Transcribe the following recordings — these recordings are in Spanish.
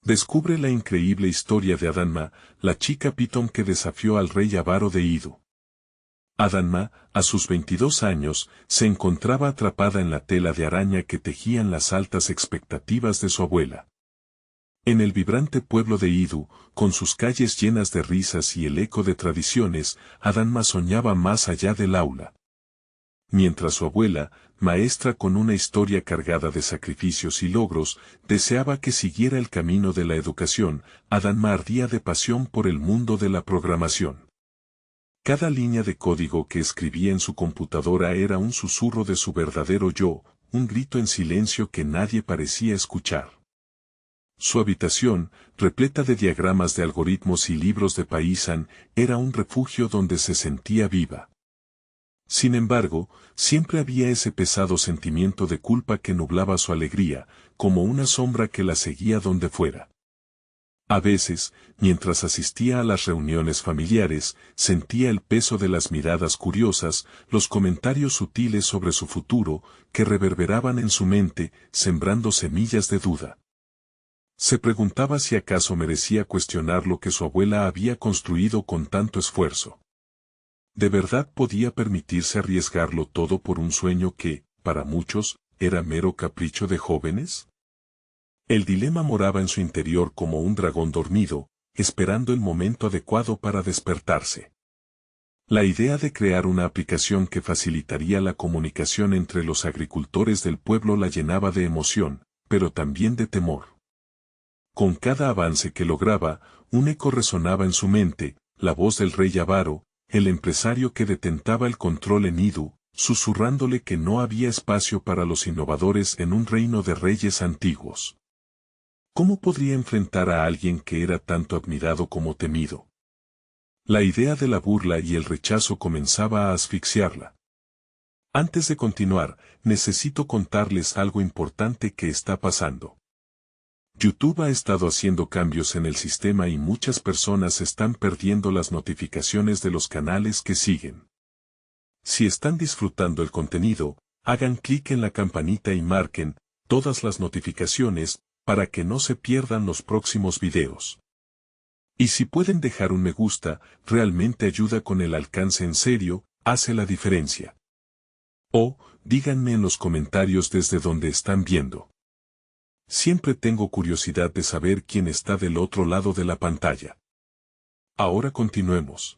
Descubre la increíble historia de Adanma, la chica pitón que desafió al rey avaro de Idu. Adanma, a sus 22 años, se encontraba atrapada en la tela de araña que tejían las altas expectativas de su abuela. En el vibrante pueblo de Idu, con sus calles llenas de risas y el eco de tradiciones, Adanma soñaba más allá del aula. Mientras su abuela, maestra con una historia cargada de sacrificios y logros, deseaba que siguiera el camino de la educación, Adanma ardía de pasión por el mundo de la programación. Cada línea de código que escribía en su computadora era un susurro de su verdadero yo, un grito en silencio que nadie parecía escuchar. Su habitación, repleta de diagramas de algoritmos y libros de Python, era un refugio donde se sentía viva. Sin embargo, siempre había ese pesado sentimiento de culpa que nublaba su alegría, como una sombra que la seguía donde fuera. A veces, mientras asistía a las reuniones familiares, sentía el peso de las miradas curiosas, los comentarios sutiles sobre su futuro, que reverberaban en su mente, sembrando semillas de duda. Se preguntaba si acaso merecía cuestionar lo que su abuela había construido con tanto esfuerzo. ¿De verdad podía permitirse arriesgarlo todo por un sueño que, para muchos, era mero capricho de jóvenes? El dilema moraba en su interior como un dragón dormido, esperando el momento adecuado para despertarse. La idea de crear una aplicación que facilitaría la comunicación entre los agricultores del pueblo la llenaba de emoción, pero también de temor. Con cada avance que lograba, un eco resonaba en su mente, la voz del rey avaro, el empresario que detentaba el control en Idu, susurrándole que no había espacio para los innovadores en un reino de reyes antiguos. ¿Cómo podría enfrentar a alguien que era tanto admirado como temido? La idea de la burla y el rechazo comenzaba a asfixiarla. Antes de continuar, necesito contarles algo importante que está pasando. YouTube ha estado haciendo cambios en el sistema y muchas personas están perdiendo las notificaciones de los canales que siguen. Si están disfrutando el contenido, hagan clic en la campanita y marquen todas las notificaciones, para que no se pierdan los próximos videos. Y si pueden dejar un me gusta, realmente ayuda con el alcance en serio, hace la diferencia. O, díganme en los comentarios desde donde están viendo. Siempre tengo curiosidad de saber quién está del otro lado de la pantalla. Ahora continuemos.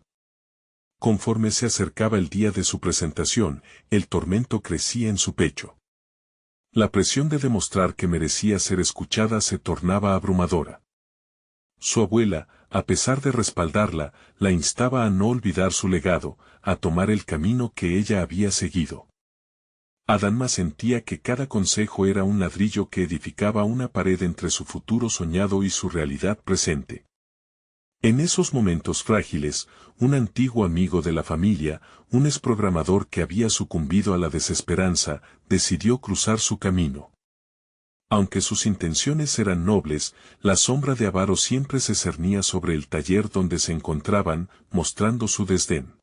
Conforme se acercaba el día de su presentación, el tormento crecía en su pecho. La presión de demostrar que merecía ser escuchada se tornaba abrumadora. Su abuela, a pesar de respaldarla, la instaba a no olvidar su legado, a tomar el camino que ella había seguido. Adanma sentía que cada consejo era un ladrillo que edificaba una pared entre su futuro soñado y su realidad presente. En esos momentos frágiles, un antiguo amigo de la familia, un exprogramador que había sucumbido a la desesperanza, decidió cruzar su camino. Aunque sus intenciones eran nobles, la sombra de avaro siempre se cernía sobre el taller donde se encontraban, mostrando su desdén.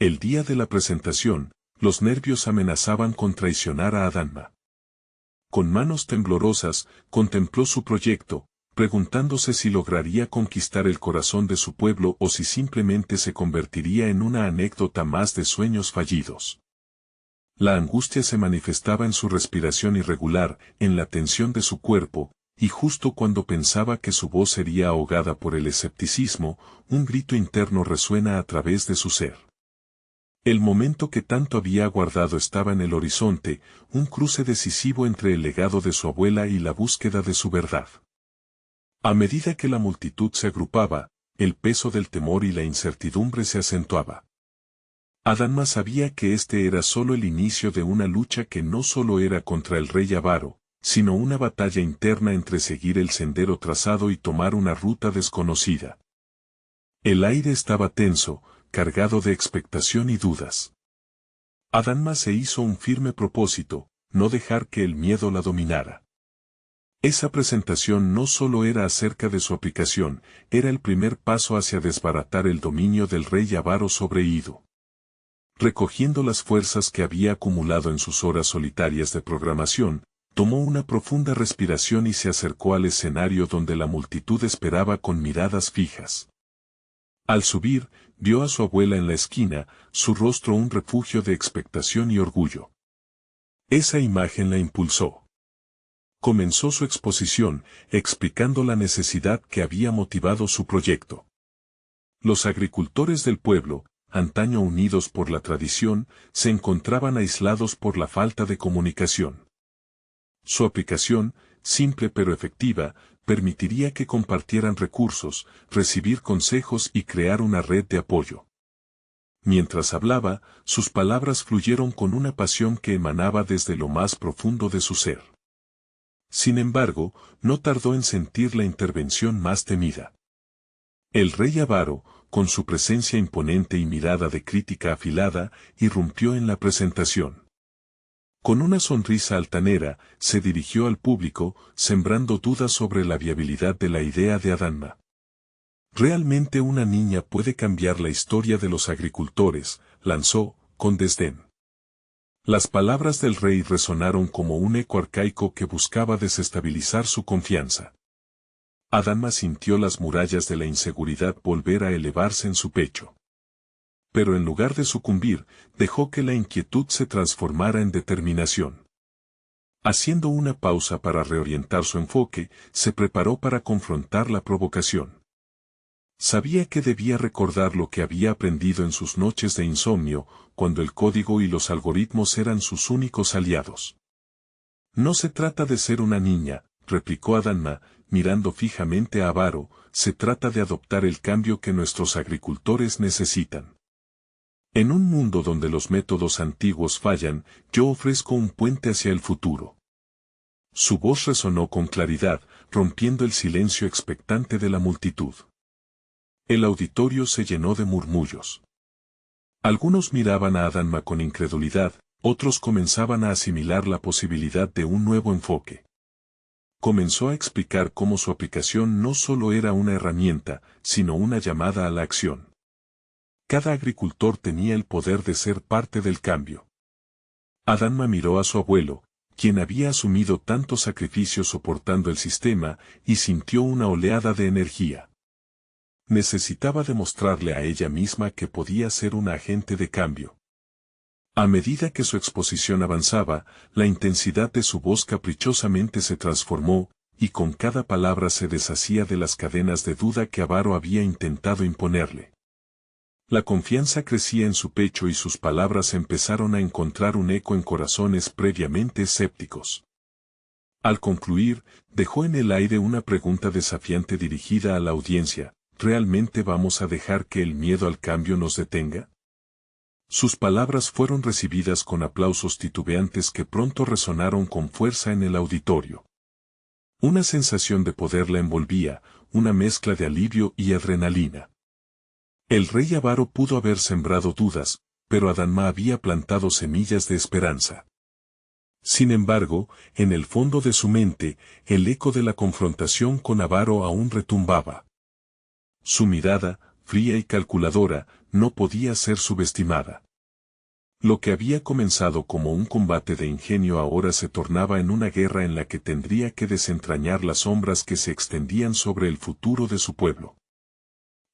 El día de la presentación, los nervios amenazaban con traicionar a Adanma. Con manos temblorosas, contempló su proyecto, preguntándose si lograría conquistar el corazón de su pueblo o si simplemente se convertiría en una anécdota más de sueños fallidos. La angustia se manifestaba en su respiración irregular, en la tensión de su cuerpo, y justo cuando pensaba que su voz sería ahogada por el escepticismo, un grito interno resuena a través de su ser. El momento que tanto había aguardado estaba en el horizonte, un cruce decisivo entre el legado de su abuela y la búsqueda de su verdad. A medida que la multitud se agrupaba, el peso del temor y la incertidumbre se acentuaba. Adanma sabía que este era solo el inicio de una lucha que no solo era contra el rey avaro, sino una batalla interna entre seguir el sendero trazado y tomar una ruta desconocida. El aire estaba tenso, cargado de expectación y dudas. Adanma se hizo un firme propósito, no dejar que el miedo la dominara. Esa presentación no solo era acerca de su aplicación, era el primer paso hacia desbaratar el dominio del rey avaro sobre Idu. Recogiendo las fuerzas que había acumulado en sus horas solitarias de programación, tomó una profunda respiración y se acercó al escenario donde la multitud esperaba con miradas fijas. Al subir, vio a su abuela en la esquina, su rostro un refugio de expectación y orgullo. Esa imagen la impulsó. Comenzó su exposición, explicando la necesidad que había motivado su proyecto. Los agricultores del pueblo, antaño unidos por la tradición, se encontraban aislados por la falta de comunicación. Su aplicación, simple pero efectiva, permitiría que compartieran recursos, recibir consejos y crear una red de apoyo. Mientras hablaba, sus palabras fluyeron con una pasión que emanaba desde lo más profundo de su ser. Sin embargo, no tardó en sentir la intervención más temida. El rey avaro, con su presencia imponente y mirada de crítica afilada, irrumpió en la presentación. Con una sonrisa altanera, se dirigió al público, sembrando dudas sobre la viabilidad de la idea de Adánma. ¿Realmente una niña puede cambiar la historia de los agricultores?, lanzó, con desdén. Las palabras del rey resonaron como un eco arcaico que buscaba desestabilizar su confianza. Adánma sintió las murallas de la inseguridad volver a elevarse en su pecho. Pero en lugar de sucumbir, dejó que la inquietud se transformara en determinación. Haciendo una pausa para reorientar su enfoque, se preparó para confrontar la provocación. Sabía que debía recordar lo que había aprendido en sus noches de insomnio, cuando el código y los algoritmos eran sus únicos aliados. No se trata de ser una niña, replicó Adánma, mirando fijamente a Avaro, se trata de adoptar el cambio que nuestros agricultores necesitan. En un mundo donde los métodos antiguos fallan, yo ofrezco un puente hacia el futuro. Su voz resonó con claridad, rompiendo el silencio expectante de la multitud. El auditorio se llenó de murmullos. Algunos miraban a Adánma con incredulidad, otros comenzaban a asimilar la posibilidad de un nuevo enfoque. Comenzó a explicar cómo su aplicación no solo era una herramienta, sino una llamada a la acción. Cada agricultor tenía el poder de ser parte del cambio. Adánma miró a su abuelo, quien había asumido tantos sacrificios soportando el sistema, y sintió una oleada de energía. Necesitaba demostrarle a ella misma que podía ser un agente de cambio. A medida que su exposición avanzaba, la intensidad de su voz caprichosamente se transformó, y con cada palabra se deshacía de las cadenas de duda que Avaro había intentado imponerle. La confianza crecía en su pecho y sus palabras empezaron a encontrar un eco en corazones previamente escépticos. Al concluir, dejó en el aire una pregunta desafiante dirigida a la audiencia: ¿realmente vamos a dejar que el miedo al cambio nos detenga? Sus palabras fueron recibidas con aplausos titubeantes que pronto resonaron con fuerza en el auditorio. Una sensación de poder la envolvía, una mezcla de alivio y adrenalina. El rey avaro pudo haber sembrado dudas, pero Adánma había plantado semillas de esperanza. Sin embargo, en el fondo de su mente, el eco de la confrontación con Avaro aún retumbaba. Su mirada, fría y calculadora, no podía ser subestimada. Lo que había comenzado como un combate de ingenio ahora se tornaba en una guerra en la que tendría que desentrañar las sombras que se extendían sobre el futuro de su pueblo.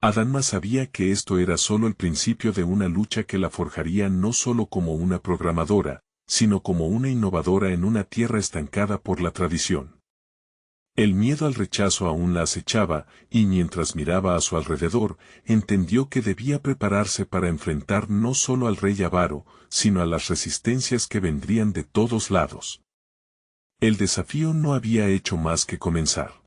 Adánma sabía que esto era solo el principio de una lucha que la forjaría no solo como una programadora, sino como una innovadora en una tierra estancada por la tradición. El miedo al rechazo aún la acechaba, y mientras miraba a su alrededor, entendió que debía prepararse para enfrentar no solo al rey avaro, sino a las resistencias que vendrían de todos lados. El desafío no había hecho más que comenzar.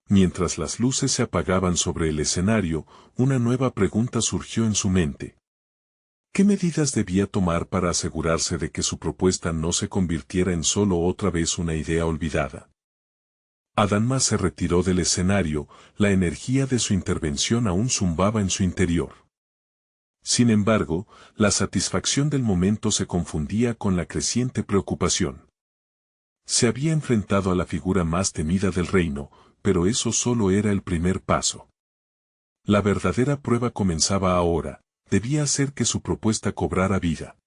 Mientras las luces se apagaban sobre el escenario, una nueva pregunta surgió en su mente. ¿Qué medidas debía tomar para asegurarse de que su propuesta no se convirtiera en solo otra vez una idea olvidada? Adánma se retiró del escenario, la energía de su intervención aún zumbaba en su interior. Sin embargo, la satisfacción del momento se confundía con la creciente preocupación. Se había enfrentado a la figura más temida del reino, pero eso solo era el primer paso. La verdadera prueba comenzaba ahora, debía hacer que su propuesta cobrara vida.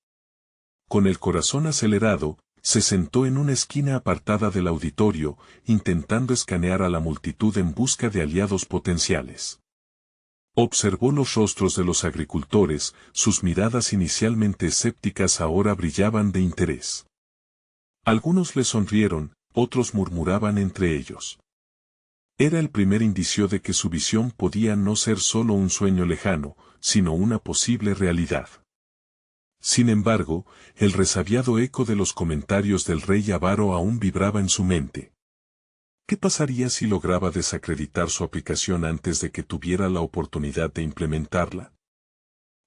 Con el corazón acelerado, Se sentó en una esquina apartada del auditorio, intentando escanear a la multitud en busca de aliados potenciales. Observó los rostros de los agricultores, sus miradas inicialmente escépticas ahora brillaban de interés. Algunos le sonrieron, otros murmuraban entre ellos. Era el primer indicio de que su visión podía no ser solo un sueño lejano, sino una posible realidad. Sin embargo, el resabiado eco de los comentarios del rey avaro aún vibraba en su mente. ¿Qué pasaría si lograba desacreditar su aplicación antes de que tuviera la oportunidad de implementarla?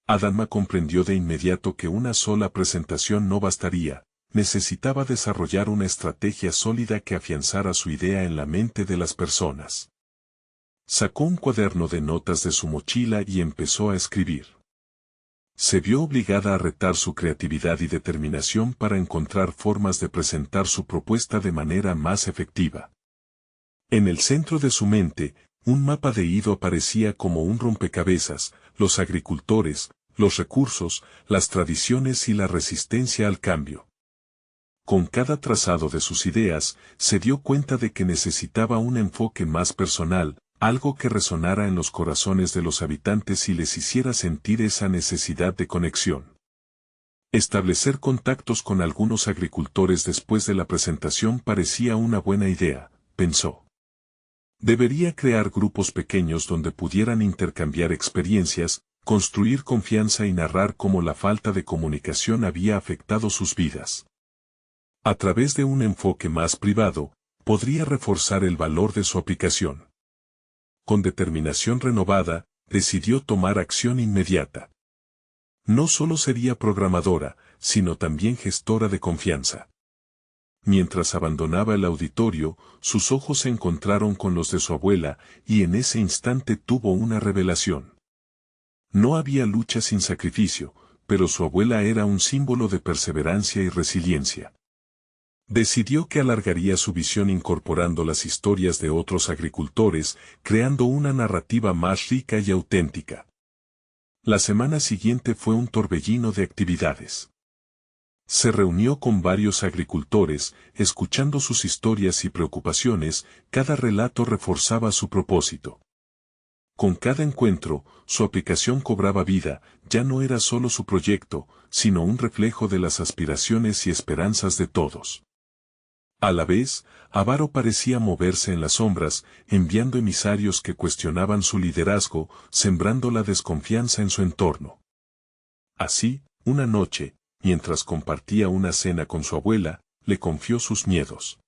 Adama comprendió de inmediato que una sola presentación no bastaría, necesitaba desarrollar una estrategia sólida que afianzara su idea en la mente de las personas. Sacó un cuaderno de notas de su mochila y empezó a escribir. Se vio obligada a retar su creatividad y determinación para encontrar formas de presentar su propuesta de manera más efectiva. En el centro de su mente, un mapa de Ido aparecía como un rompecabezas, los agricultores, los recursos, las tradiciones y la resistencia al cambio. Con cada trazado de sus ideas, se dio cuenta de que necesitaba un enfoque más personal, algo que resonara en los corazones de los habitantes y les hiciera sentir esa necesidad de conexión. Establecer contactos con algunos agricultores después de la presentación parecía una buena idea, pensó. Debería crear grupos pequeños donde pudieran intercambiar experiencias, construir confianza y narrar cómo la falta de comunicación había afectado sus vidas. A través de un enfoque más privado, podría reforzar el valor de su aplicación. Con determinación renovada, decidió tomar acción inmediata. No solo sería programadora, sino también gestora de confianza. Mientras abandonaba el auditorio, sus ojos se encontraron con los de su abuela, y en ese instante tuvo una revelación. No había lucha sin sacrificio, pero su abuela era un símbolo de perseverancia y resiliencia. Decidió que alargaría su visión incorporando las historias de otros agricultores, creando una narrativa más rica y auténtica. La semana siguiente fue un torbellino de actividades. Se reunió con varios agricultores, escuchando sus historias y preocupaciones, cada relato reforzaba su propósito. Con cada encuentro, su aplicación cobraba vida, ya no era solo su proyecto, sino un reflejo de las aspiraciones y esperanzas de todos. A la vez, Avaro parecía moverse en las sombras, enviando emisarios que cuestionaban su liderazgo, sembrando la desconfianza en su entorno. Así, una noche, mientras compartía una cena con su abuela, le confió sus miedos.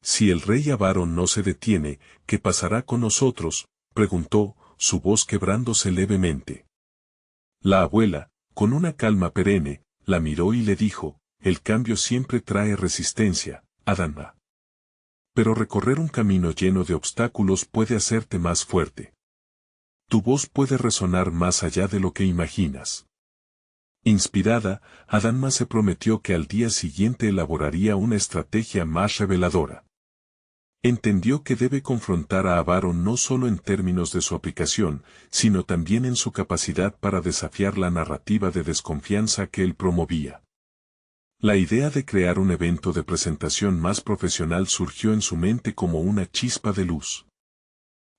Si el rey Avaro no se detiene, ¿qué pasará con nosotros?, preguntó, su voz quebrándose levemente. La abuela, con una calma perenne, la miró y le dijo, el cambio siempre trae resistencia, Adama. Pero recorrer un camino lleno de obstáculos puede hacerte más fuerte. Tu voz puede resonar más allá de lo que imaginas. Inspirada, Adama se prometió que al día siguiente elaboraría una estrategia más reveladora. Entendió que debe confrontar a Avaro no solo en términos de su aplicación, sino también en su capacidad para desafiar la narrativa de desconfianza que él promovía. La idea de crear un evento de presentación más profesional surgió en su mente como una chispa de luz.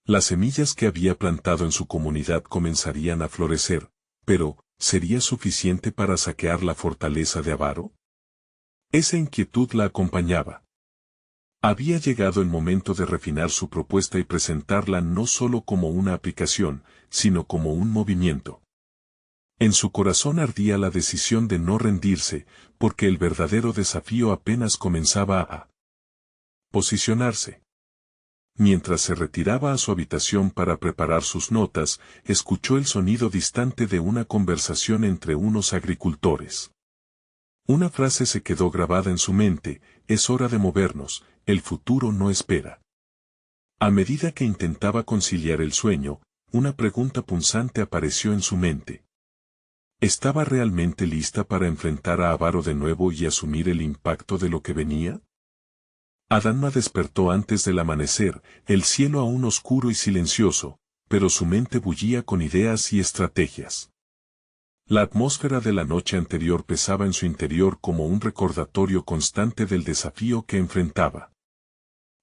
Las semillas que había plantado en su comunidad comenzarían a florecer, pero, ¿sería suficiente para saquear la fortaleza de Avaro? Esa inquietud la acompañaba. Había llegado el momento de refinar su propuesta y presentarla no solo como una aplicación, sino como un movimiento. En su corazón ardía la decisión de no rendirse, porque el verdadero desafío apenas comenzaba a posicionarse. Mientras se retiraba a su habitación para preparar sus notas, escuchó el sonido distante de una conversación entre unos agricultores. Una frase se quedó grabada en su mente, es hora de movernos, el futuro no espera. A medida que intentaba conciliar el sueño, una pregunta punzante apareció en su mente. ¿Estaba realmente lista para enfrentar a Avaro de nuevo y asumir el impacto de lo que venía? Adama despertó antes del amanecer, el cielo aún oscuro y silencioso, pero su mente bullía con ideas y estrategias. La atmósfera de la noche anterior pesaba en su interior como un recordatorio constante del desafío que enfrentaba.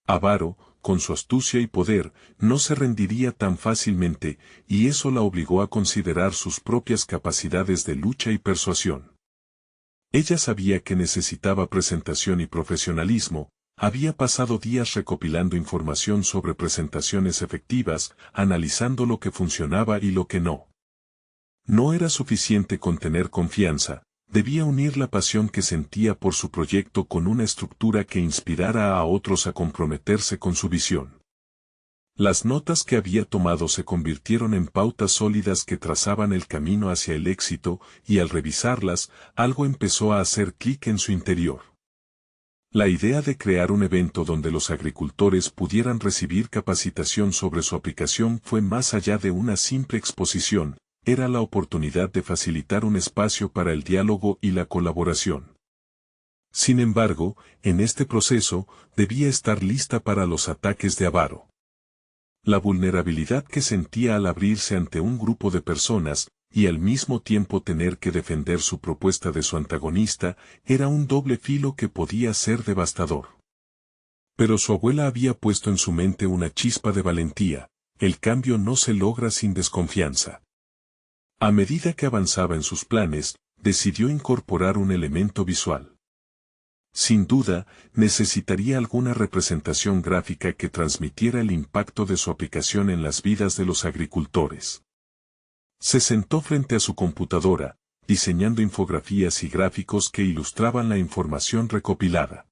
Avaro, con su astucia y poder, no se rendiría tan fácilmente, y eso la obligó a considerar sus propias capacidades de lucha y persuasión. Ella sabía que necesitaba presentación y profesionalismo, había pasado días recopilando información sobre presentaciones efectivas, analizando lo que funcionaba y lo que no. No era suficiente con tener confianza, debía unir la pasión que sentía por su proyecto con una estructura que inspirara a otros a comprometerse con su visión. Las notas que había tomado se convirtieron en pautas sólidas que trazaban el camino hacia el éxito, y al revisarlas, algo empezó a hacer clic en su interior. La idea de crear un evento donde los agricultores pudieran recibir capacitación sobre su aplicación fue más allá de una simple exposición, era la oportunidad de facilitar un espacio para el diálogo y la colaboración. Sin embargo, en este proceso, debía estar lista para los ataques de Avaro. La vulnerabilidad que sentía al abrirse ante un grupo de personas, y al mismo tiempo tener que defender su propuesta de su antagonista, era un doble filo que podía ser devastador. Pero su abuela había puesto en su mente una chispa de valentía, el cambio no se logra sin desconfianza. A medida que avanzaba en sus planes, decidió incorporar un elemento visual. Sin duda, necesitaría alguna representación gráfica que transmitiera el impacto de su aplicación en las vidas de los agricultores. Se sentó frente a su computadora, diseñando infografías y gráficos que ilustraban la información recopilada.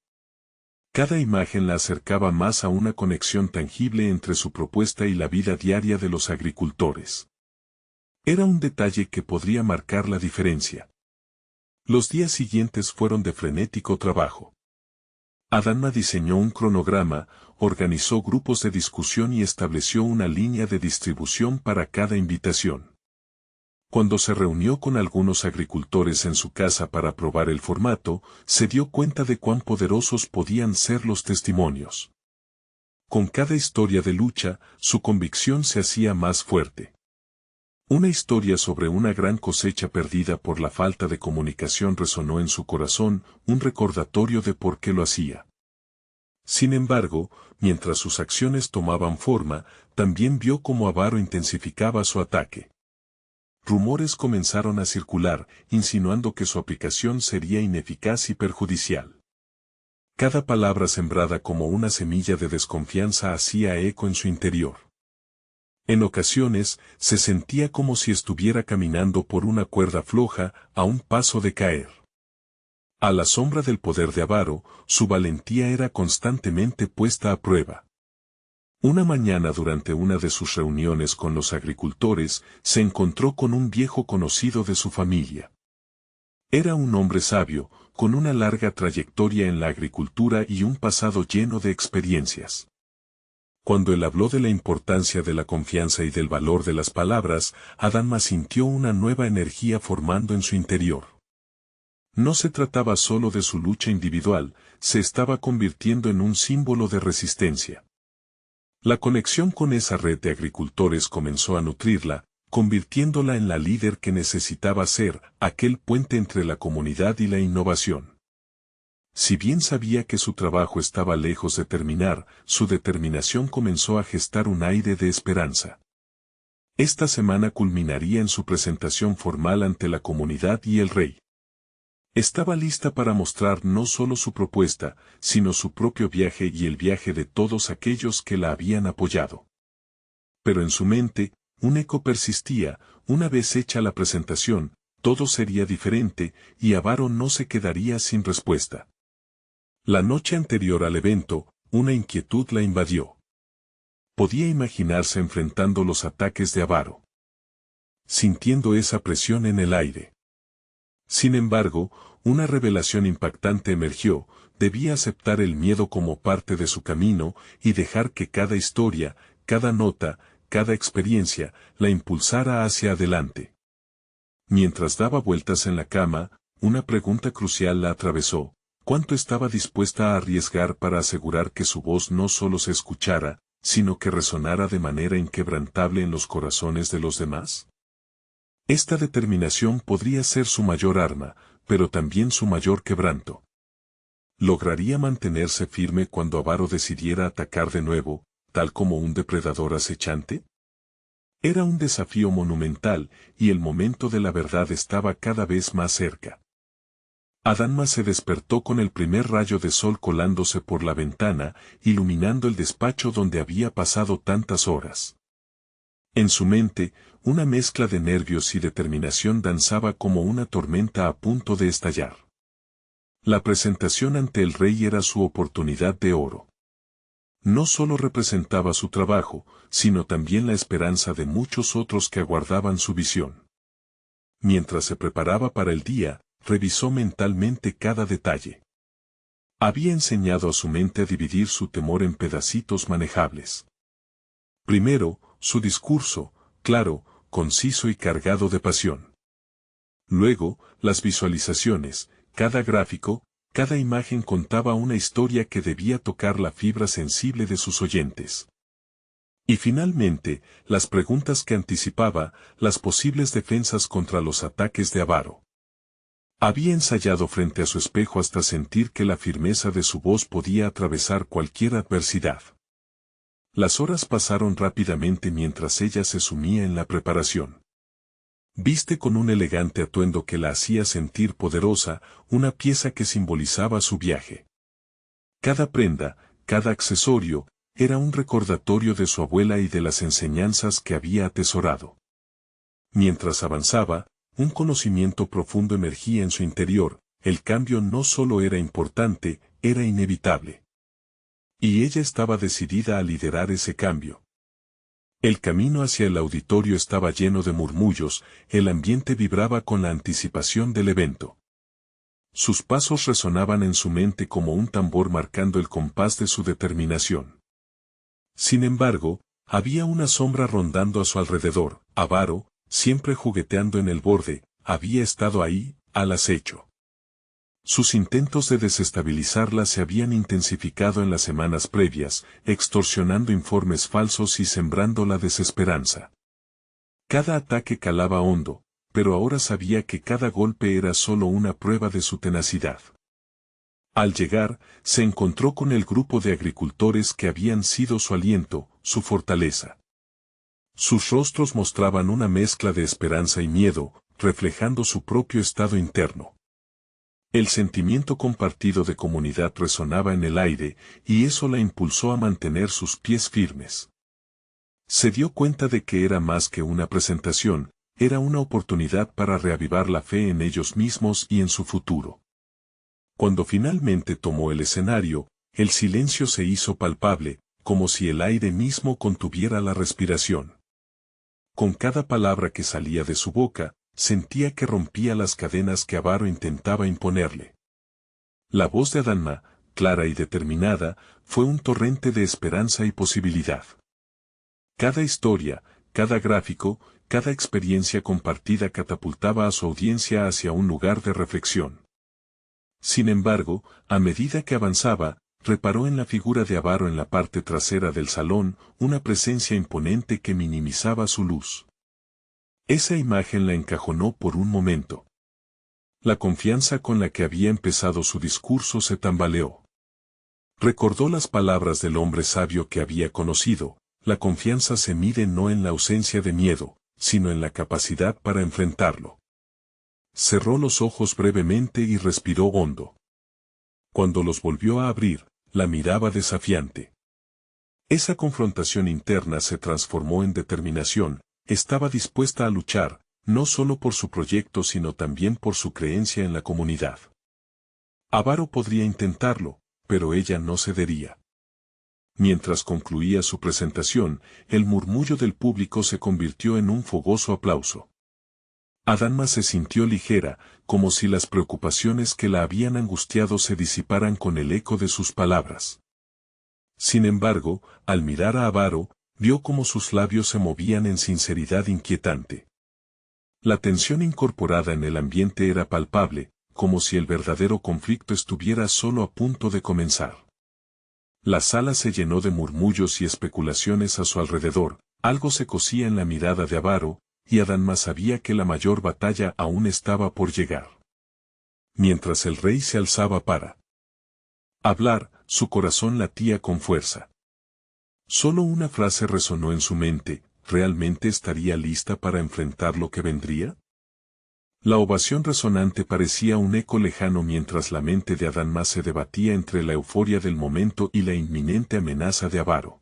Cada imagen la acercaba más a una conexión tangible entre su propuesta y la vida diaria de los agricultores. Era un detalle que podría marcar la diferencia. Los días siguientes fueron de frenético trabajo. Adánma diseñó un cronograma, organizó grupos de discusión y estableció una línea de distribución para cada invitación. Cuando se reunió con algunos agricultores en su casa para probar el formato, se dio cuenta de cuán poderosos podían ser los testimonios. Con cada historia de lucha, su convicción se hacía más fuerte. Una historia sobre una gran cosecha perdida por la falta de comunicación resonó en su corazón, un recordatorio de por qué lo hacía. Sin embargo, mientras sus acciones tomaban forma, también vio cómo Avaro intensificaba su ataque. Rumores comenzaron a circular, insinuando que su aplicación sería ineficaz y perjudicial. Cada palabra sembrada como una semilla de desconfianza hacía eco en su interior. En ocasiones, se sentía como si estuviera caminando por una cuerda floja, a un paso de caer. A la sombra del poder de Avaro, su valentía era constantemente puesta a prueba. Una mañana durante una de sus reuniones con los agricultores, se encontró con un viejo conocido de su familia. Era un hombre sabio, con una larga trayectoria en la agricultura y un pasado lleno de experiencias. Cuando él habló de la importancia de la confianza y del valor de las palabras, Adánma sintió una nueva energía formando en su interior. No se trataba solo de su lucha individual, se estaba convirtiendo en un símbolo de resistencia. La conexión con esa red de agricultores comenzó a nutrirla, convirtiéndola en la líder que necesitaba ser, aquel puente entre la comunidad y la innovación. Si bien sabía que su trabajo estaba lejos de terminar, su determinación comenzó a gestar un aire de esperanza. Esta semana culminaría en su presentación formal ante la comunidad y el rey. Estaba lista para mostrar no solo su propuesta, sino su propio viaje y el viaje de todos aquellos que la habían apoyado. Pero en su mente, un eco persistía, una vez hecha la presentación, todo sería diferente, y Avaro no se quedaría sin respuesta. La noche anterior al evento, una inquietud la invadió. Podía imaginarse enfrentando los ataques de Avaro. Sintiendo esa presión en el aire. Sin embargo, una revelación impactante emergió, debía aceptar el miedo como parte de su camino y dejar que cada historia, cada nota, cada experiencia, la impulsara hacia adelante. Mientras daba vueltas en la cama, una pregunta crucial la atravesó. ¿Cuánto estaba dispuesta a arriesgar para asegurar que su voz no solo se escuchara, sino que resonara de manera inquebrantable en los corazones de los demás? Esta determinación podría ser su mayor arma, pero también su mayor quebranto. ¿Lograría mantenerse firme cuando Avaro decidiera atacar de nuevo, tal como un depredador acechante? Era un desafío monumental, y el momento de la verdad estaba cada vez más cerca. Adanma se despertó con el primer rayo de sol colándose por la ventana, iluminando el despacho donde había pasado tantas horas. En su mente, una mezcla de nervios y determinación danzaba como una tormenta a punto de estallar. La presentación ante el rey era su oportunidad de oro. No solo representaba su trabajo, sino también la esperanza de muchos otros que aguardaban su visión. Mientras se preparaba para el día, revisó mentalmente cada detalle. Había enseñado a su mente a dividir su temor en pedacitos manejables. Primero, su discurso, claro, conciso y cargado de pasión. Luego, las visualizaciones, cada gráfico, cada imagen contaba una historia que debía tocar la fibra sensible de sus oyentes. Y finalmente, las preguntas que anticipaba, las posibles defensas contra los ataques de Avaro. Había ensayado frente a su espejo hasta sentir que la firmeza de su voz podía atravesar cualquier adversidad. Las horas pasaron rápidamente mientras ella se sumía en la preparación. Viste con un elegante atuendo que la hacía sentir poderosa, una pieza que simbolizaba su viaje. Cada prenda, cada accesorio, era un recordatorio de su abuela y de las enseñanzas que había atesorado. Mientras avanzaba, un conocimiento profundo emergía en su interior, el cambio no solo era importante, era inevitable. Y ella estaba decidida a liderar ese cambio. El camino hacia el auditorio estaba lleno de murmullos, el ambiente vibraba con la anticipación del evento. Sus pasos resonaban en su mente como un tambor marcando el compás de su determinación. Sin embargo, había una sombra rondando a su alrededor. Avaro, siempre jugueteando en el borde, había estado ahí, al acecho. Sus intentos de desestabilizarla se habían intensificado en las semanas previas, extorsionando informes falsos y sembrando la desesperanza. Cada ataque calaba hondo, pero ahora sabía que cada golpe era solo una prueba de su tenacidad. Al llegar, se encontró con el grupo de agricultores que habían sido su aliento, su fortaleza. Sus rostros mostraban una mezcla de esperanza y miedo, reflejando su propio estado interno. El sentimiento compartido de comunidad resonaba en el aire, y eso la impulsó a mantener sus pies firmes. Se dio cuenta de que era más que una presentación, era una oportunidad para reavivar la fe en ellos mismos y en su futuro. Cuando finalmente tomó el escenario, el silencio se hizo palpable, como si el aire mismo contuviera la respiración. Con cada palabra que salía de su boca, sentía que rompía las cadenas que Avaro intentaba imponerle. La voz de Adanma, clara y determinada, fue un torrente de esperanza y posibilidad. Cada historia, cada gráfico, cada experiencia compartida catapultaba a su audiencia hacia un lugar de reflexión. Sin embargo, a medida que avanzaba, reparó en la figura de Avaro en la parte trasera del salón, una presencia imponente que minimizaba su luz. Esa imagen la encajonó por un momento. La confianza con la que había empezado su discurso se tambaleó. Recordó las palabras del hombre sabio que había conocido: la confianza se mide no en la ausencia de miedo, sino en la capacidad para enfrentarlo. Cerró los ojos brevemente y respiró hondo. Cuando los volvió a abrir, la miraba desafiante. Esa confrontación interna se transformó en determinación. Estaba dispuesta a luchar, no solo por su proyecto sino también por su creencia en la comunidad. Avaro podría intentarlo, pero ella no cedería. Mientras concluía su presentación, el murmullo del público se convirtió en un fogoso aplauso. Adanma se sintió ligera, como si las preocupaciones que la habían angustiado se disiparan con el eco de sus palabras. Sin embargo, al mirar a Avaro, vio cómo sus labios se movían en sinceridad inquietante. La tensión incorporada en el ambiente era palpable, como si el verdadero conflicto estuviera solo a punto de comenzar. La sala se llenó de murmullos y especulaciones a su alrededor, algo se cosía en la mirada de Avaro, y Adánma sabía que la mayor batalla aún estaba por llegar. Mientras el rey se alzaba para hablar, su corazón latía con fuerza. Solo una frase resonó en su mente: ¿realmente estaría lista para enfrentar lo que vendría? La ovación resonante parecía un eco lejano mientras la mente de Adánma se debatía entre la euforia del momento y la inminente amenaza de Abaro.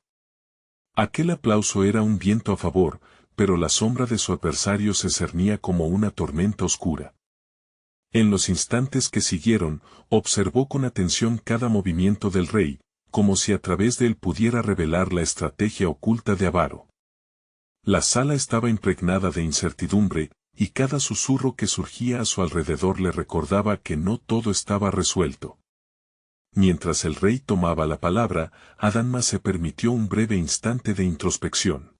Aquel aplauso era un viento a favor, pero la sombra de su adversario se cernía como una tormenta oscura. En los instantes que siguieron, observó con atención cada movimiento del rey, como si a través de él pudiera revelar la estrategia oculta de Abaro. La sala estaba impregnada de incertidumbre, y cada susurro que surgía a su alrededor le recordaba que no todo estaba resuelto. Mientras el rey tomaba la palabra, Adánma se permitió un breve instante de introspección.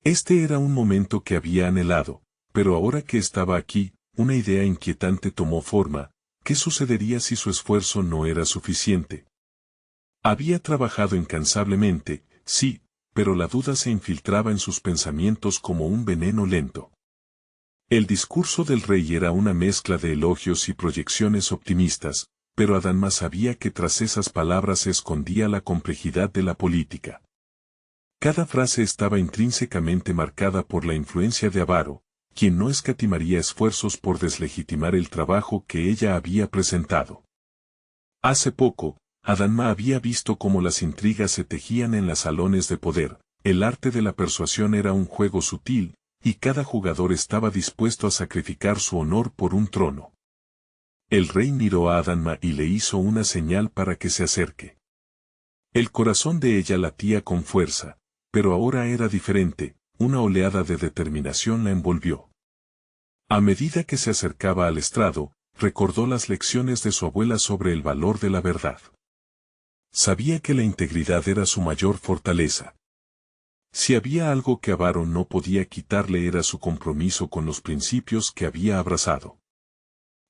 Este era un momento que había anhelado, pero ahora que estaba aquí, una idea inquietante tomó forma: ¿qué sucedería si su esfuerzo no era suficiente? Había trabajado incansablemente, sí, pero la duda se infiltraba en sus pensamientos como un veneno lento. El discurso del rey era una mezcla de elogios y proyecciones optimistas, pero Adánma sabía que tras esas palabras se escondía la complejidad de la política. Cada frase estaba intrínsecamente marcada por la influencia de Abaro, quien no escatimaría esfuerzos por deslegitimar el trabajo que ella había presentado. Hace poco, Adánma había visto cómo las intrigas se tejían en los salones de poder. El arte de la persuasión era un juego sutil, y cada jugador estaba dispuesto a sacrificar su honor por un trono. El rey miró a Adánma y le hizo una señal para que se acerque. El corazón de ella latía con fuerza, pero ahora era diferente: una oleada de determinación la envolvió. A medida que se acercaba al estrado, recordó las lecciones de su abuela sobre el valor de la verdad. Sabía que la integridad era su mayor fortaleza. Si había algo que Abaro no podía quitarle era su compromiso con los principios que había abrazado.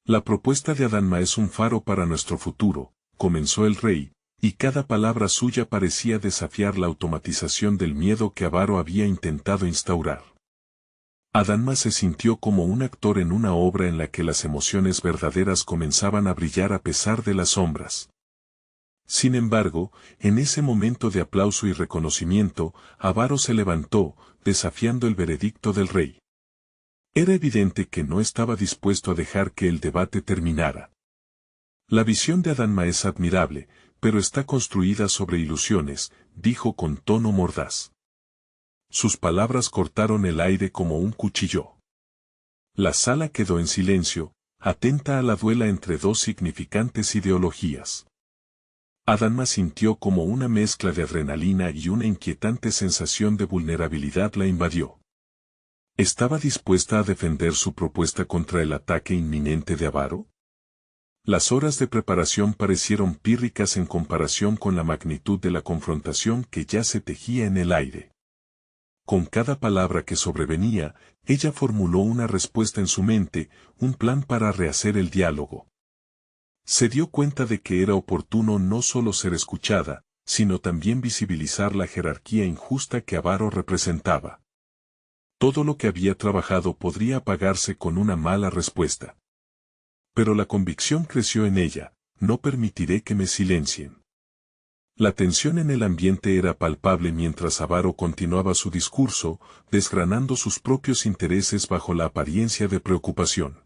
La propuesta de Adánma es un faro para nuestro futuro, comenzó el rey, y cada palabra suya parecía desafiar la automatización del miedo que Abaro había intentado instaurar. Adánma se sintió como un actor en una obra en la que las emociones verdaderas comenzaban a brillar a pesar de las sombras. Sin embargo, en ese momento de aplauso y reconocimiento, Abaro se levantó, desafiando el veredicto del rey. Era evidente que no estaba dispuesto a dejar que el debate terminara. La visión de Adánma es admirable, pero está construida sobre ilusiones, dijo con tono mordaz. Sus palabras cortaron el aire como un cuchillo. La sala quedó en silencio, atenta a la duela entre dos significantes ideologías. Adánma sintió como una mezcla de adrenalina y una inquietante sensación de vulnerabilidad la invadió. ¿Estaba dispuesta a defender su propuesta contra el ataque inminente de Abaro? Las horas de preparación parecieron pírricas en comparación con la magnitud de la confrontación que ya se tejía en el aire. Con cada palabra que sobrevenía, ella formuló una respuesta en su mente, un plan para rehacer el diálogo. Se dio cuenta de que era oportuno no solo ser escuchada, sino también visibilizar la jerarquía injusta que Abaro representaba. Todo lo que había trabajado podría apagarse con una mala respuesta. Pero la convicción creció en ella: no permitiré que me silencien. La tensión en el ambiente era palpable mientras Abaro continuaba su discurso, desgranando sus propios intereses bajo la apariencia de preocupación.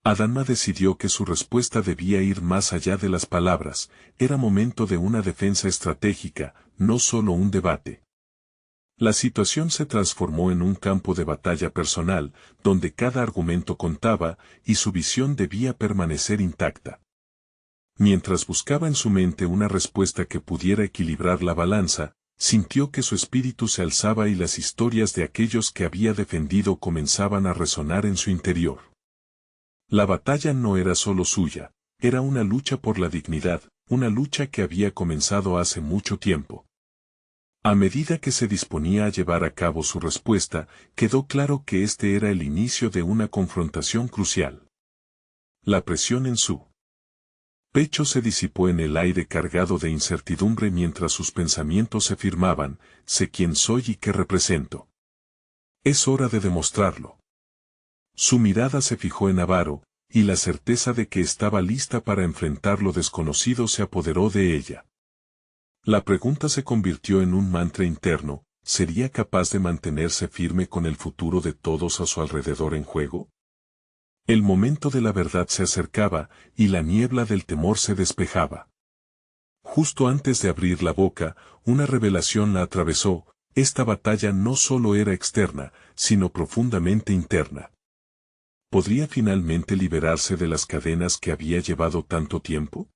Adánma decidió que su respuesta debía ir más allá de las palabras: era momento de una defensa estratégica, no solo un debate. La situación se transformó en un campo de batalla personal, donde cada argumento contaba, y su visión debía permanecer intacta. Mientras buscaba en su mente una respuesta que pudiera equilibrar la balanza, sintió que su espíritu se alzaba y las historias de aquellos que había defendido comenzaban a resonar en su interior. La batalla no era solo suya, era una lucha por la dignidad, una lucha que había comenzado hace mucho tiempo. A medida que se disponía a llevar a cabo su respuesta, quedó claro que este era el inicio de una confrontación crucial. La presión en su pecho se disipó en el aire cargado de incertidumbre mientras sus pensamientos se firmaban: sé quién soy y qué represento. Es hora de demostrarlo. Su mirada se fijó en Avaro, y la certeza de que estaba lista para enfrentar lo desconocido se apoderó de ella. La pregunta se convirtió en un mantra interno: ¿sería capaz de mantenerse firme con el futuro de todos a su alrededor en juego? El momento de la verdad se acercaba, y la niebla del temor se despejaba. Justo antes de abrir la boca, una revelación la atravesó: esta batalla no solo era externa, sino profundamente interna. ¿Podría finalmente liberarse de las cadenas que había llevado tanto tiempo?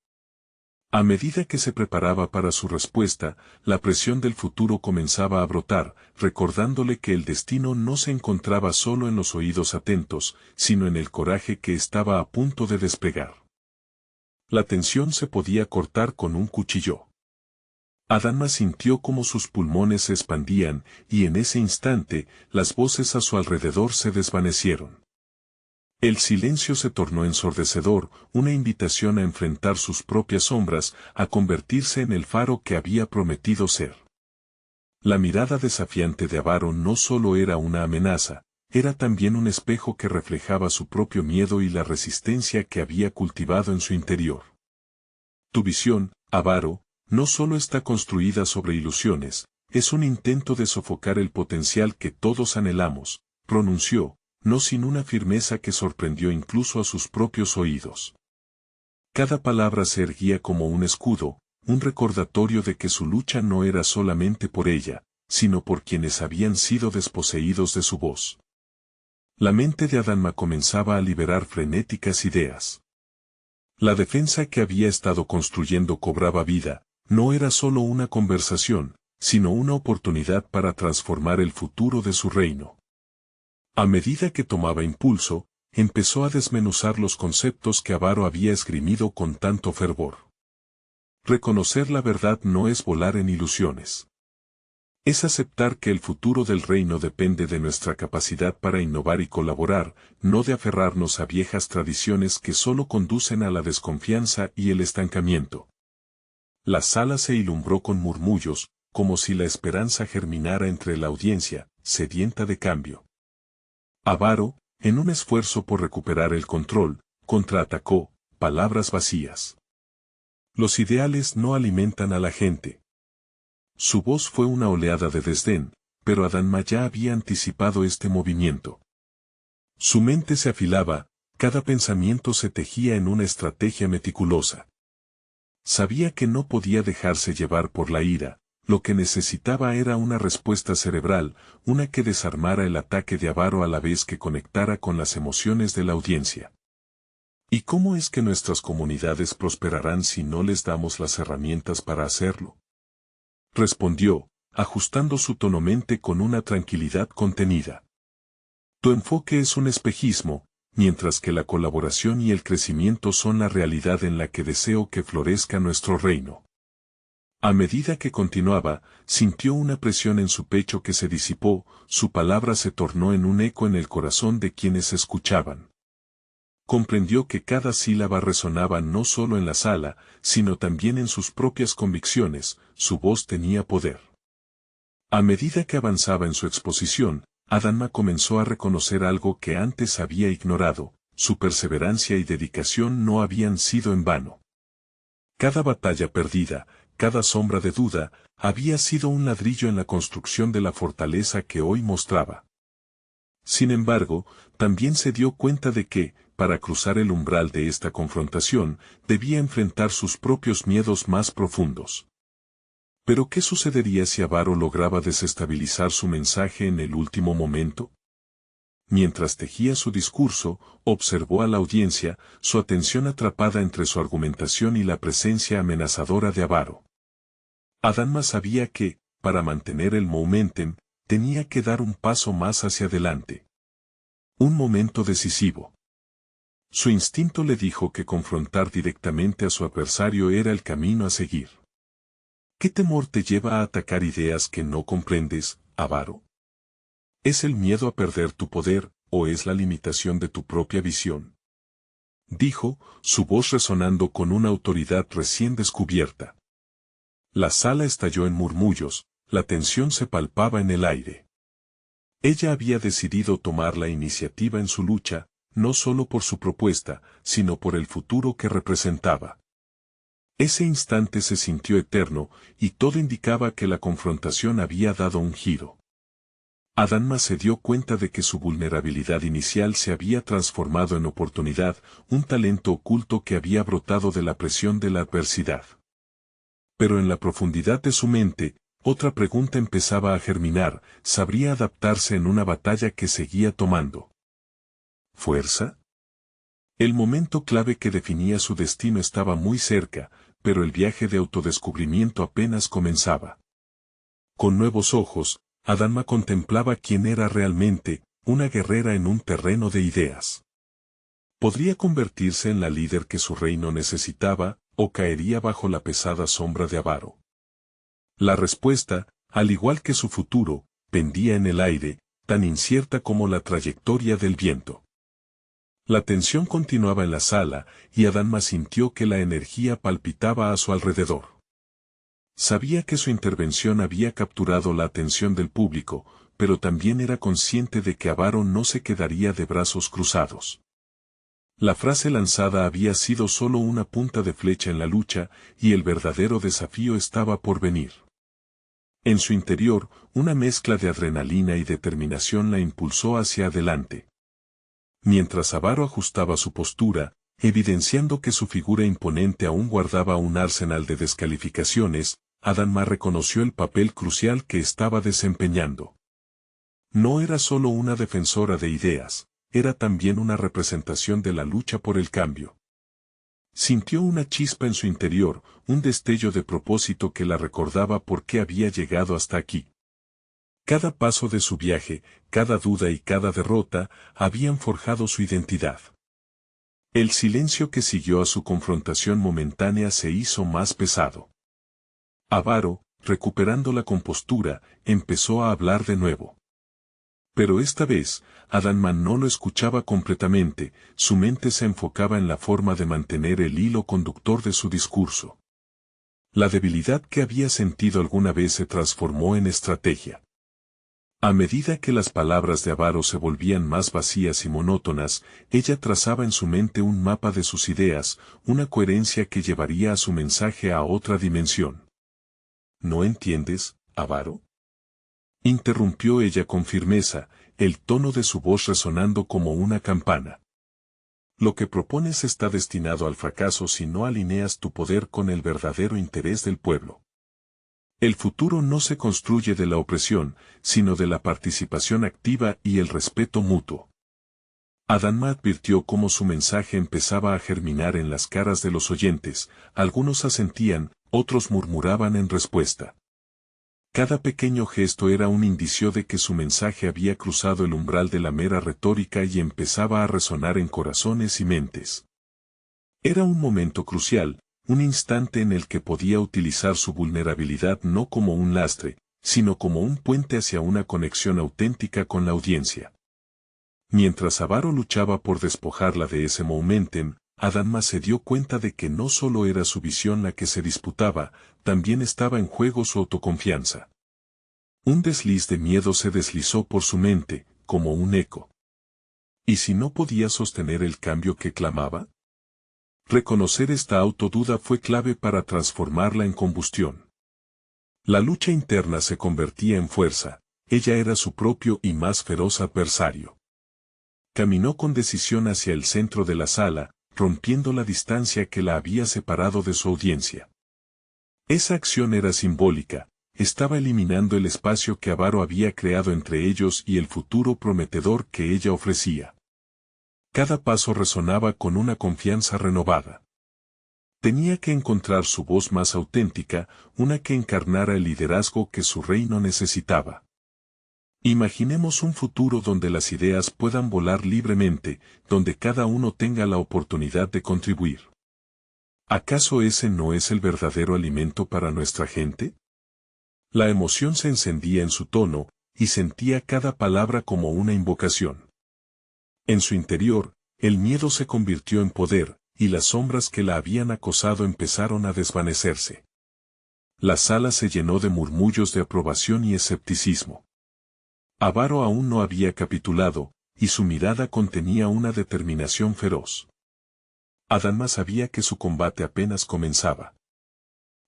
A medida que se preparaba para su respuesta, la presión del futuro comenzaba a brotar, recordándole que el destino no se encontraba solo en los oídos atentos, sino en el coraje que estaba a punto de despegar. La tensión se podía cortar con un cuchillo. Adama sintió cómo sus pulmones se expandían, y en ese instante, las voces a su alrededor se desvanecieron. El silencio se tornó ensordecedor, una invitación a enfrentar sus propias sombras, a convertirse en el faro que había prometido ser. La mirada desafiante de Avaro no solo era una amenaza, era también un espejo que reflejaba su propio miedo y la resistencia que había cultivado en su interior. Tu visión, Avaro, no solo está construida sobre ilusiones, es un intento de sofocar el potencial que todos anhelamos, pronunció, no sin una firmeza que sorprendió incluso a sus propios oídos. Cada palabra se erguía como un escudo, un recordatorio de que su lucha no era solamente por ella, sino por quienes habían sido desposeídos de su voz. La mente de Adama comenzaba a liberar frenéticas ideas. La defensa que había estado construyendo cobraba vida, no era solo una conversación, sino una oportunidad para transformar el futuro de su reino. A medida que tomaba impulso, empezó a desmenuzar los conceptos que Avaro había esgrimido con tanto fervor. Reconocer la verdad no es volar en ilusiones. Es aceptar que el futuro del reino depende de nuestra capacidad para innovar y colaborar, no de aferrarnos a viejas tradiciones que solo conducen a la desconfianza y el estancamiento. La sala se ilumbró con murmullos, como si la esperanza germinara entre la audiencia, sedienta de cambio. Avaro, en un esfuerzo por recuperar el control, contraatacó: palabras vacías. Los ideales no alimentan a la gente. Su voz fue una oleada de desdén, pero Adama ya había anticipado este movimiento. Su mente se afilaba, cada pensamiento se tejía en una estrategia meticulosa. Sabía que no podía dejarse llevar por la ira. Lo que necesitaba era una respuesta cerebral, una que desarmara el ataque de Avaro a la vez que conectara con las emociones de la audiencia. ¿Y cómo es que nuestras comunidades prosperarán si no les damos las herramientas para hacerlo?, respondió, ajustando su tono mente con una tranquilidad contenida. Tu enfoque es un espejismo, mientras que la colaboración y el crecimiento son la realidad en la que deseo que florezca nuestro reino. A medida que continuaba, sintió una presión en su pecho que se disipó, su palabra se tornó en un eco en el corazón de quienes escuchaban. Comprendió que cada sílaba resonaba no solo en la sala, sino también en sus propias convicciones, su voz tenía poder. A medida que avanzaba en su exposición, Adama comenzó a reconocer algo que antes había ignorado: su perseverancia y dedicación no habían sido en vano. Cada batalla perdida, cada sombra de duda, había sido un ladrillo en la construcción de la fortaleza que hoy mostraba. Sin embargo, también se dio cuenta de que, para cruzar el umbral de esta confrontación, debía enfrentar sus propios miedos más profundos. ¿Pero qué sucedería si Avaro lograba desestabilizar su mensaje en el último momento? Mientras tejía su discurso, observó a la audiencia, su atención atrapada entre su argumentación y la presencia amenazadora de Avaro. Adama sabía que, para mantener el momentum, tenía que dar un paso más hacia adelante. Un momento decisivo. Su instinto le dijo que confrontar directamente a su adversario era el camino a seguir. ¿Qué temor te lleva a atacar ideas que no comprendes, Avaro? ¿Es el miedo a perder tu poder, o es la limitación de tu propia visión?, dijo, su voz resonando con una autoridad recién descubierta. La sala estalló en murmullos, la tensión se palpaba en el aire. Ella había decidido tomar la iniciativa en su lucha, no solo por su propuesta, sino por el futuro que representaba. Ese instante se sintió eterno, y todo indicaba que la confrontación había dado un giro. Adánma se dio cuenta de que su vulnerabilidad inicial se había transformado en oportunidad, un talento oculto que había brotado de la presión de la adversidad. Pero en la profundidad de su mente, otra pregunta empezaba a germinar: ¿sabría adaptarse en una batalla que seguía tomando fuerza? El momento clave que definía su destino estaba muy cerca, pero el viaje de autodescubrimiento apenas comenzaba. Con nuevos ojos, Adánma contemplaba quién era realmente, una guerrera en un terreno de ideas. ¿Podría convertirse en la líder que su reino necesitaba, o caería bajo la pesada sombra de Avaro? La respuesta, al igual que su futuro, pendía en el aire, tan incierta como la trayectoria del viento. La tensión continuaba en la sala, y Adánma sintió que la energía palpitaba a su alrededor. Sabía que su intervención había capturado la atención del público, pero también era consciente de que Avaro no se quedaría de brazos cruzados. La frase lanzada había sido solo una punta de flecha en la lucha, y el verdadero desafío estaba por venir. En su interior, una mezcla de adrenalina y determinación la impulsó hacia adelante. Mientras Avaro ajustaba su postura, evidenciando que su figura imponente aún guardaba un arsenal de descalificaciones, Adánma reconoció el papel crucial que estaba desempeñando. No era solo una defensora de ideas, era también una representación de la lucha por el cambio. Sintió una chispa en su interior, un destello de propósito que la recordaba por qué había llegado hasta aquí. Cada paso de su viaje, cada duda y cada derrota, habían forjado su identidad. El silencio que siguió a su confrontación momentánea se hizo más pesado. Avaro, recuperando la compostura, empezó a hablar de nuevo. Pero esta vez, Adánma no lo escuchaba completamente, su mente se enfocaba en la forma de mantener el hilo conductor de su discurso. La debilidad que había sentido alguna vez se transformó en estrategia. A medida que las palabras de Avaro se volvían más vacías y monótonas, ella trazaba en su mente un mapa de sus ideas, una coherencia que llevaría a su mensaje a otra dimensión. ¿No entiendes, Avaro?, interrumpió ella con firmeza, el tono de su voz resonando como una campana. Lo que propones está destinado al fracaso si no alineas tu poder con el verdadero interés del pueblo. El futuro no se construye de la opresión, sino de la participación activa y el respeto mutuo. Adánma advirtió cómo su mensaje empezaba a germinar en las caras de los oyentes, algunos asentían, otros murmuraban en respuesta. Cada pequeño gesto era un indicio de que su mensaje había cruzado el umbral de la mera retórica y empezaba a resonar en corazones y mentes. Era un momento crucial, un instante en el que podía utilizar su vulnerabilidad no como un lastre, sino como un puente hacia una conexión auténtica con la audiencia. Mientras Avaro luchaba por despojarla de ese momentum, Adánma se dio cuenta de que no solo era su visión la que se disputaba, también estaba en juego su autoconfianza. Un desliz de miedo se deslizó por su mente, como un eco. ¿Y si no podía sostener el cambio que clamaba? Reconocer esta autoduda fue clave para transformarla en combustión. La lucha interna se convertía en fuerza, ella era su propio y más feroz adversario. Caminó con decisión hacia el centro de la sala, rompiendo la distancia que la había separado de su audiencia. Esa acción era simbólica, estaba eliminando el espacio que Avaro había creado entre ellos y el futuro prometedor que ella ofrecía. Cada paso resonaba con una confianza renovada. Tenía que encontrar su voz más auténtica, una que encarnara el liderazgo que su reino necesitaba. Imaginemos un futuro donde las ideas puedan volar libremente, donde cada uno tenga la oportunidad de contribuir. ¿Acaso ese no es el verdadero alimento para nuestra gente? La emoción se encendía en su tono, y sentía cada palabra como una invocación. En su interior, el miedo se convirtió en poder, y las sombras que la habían acosado empezaron a desvanecerse. La sala se llenó de murmullos de aprobación y escepticismo. Avaro aún no había capitulado, y su mirada contenía una determinación feroz. Adánma sabía que su combate apenas comenzaba.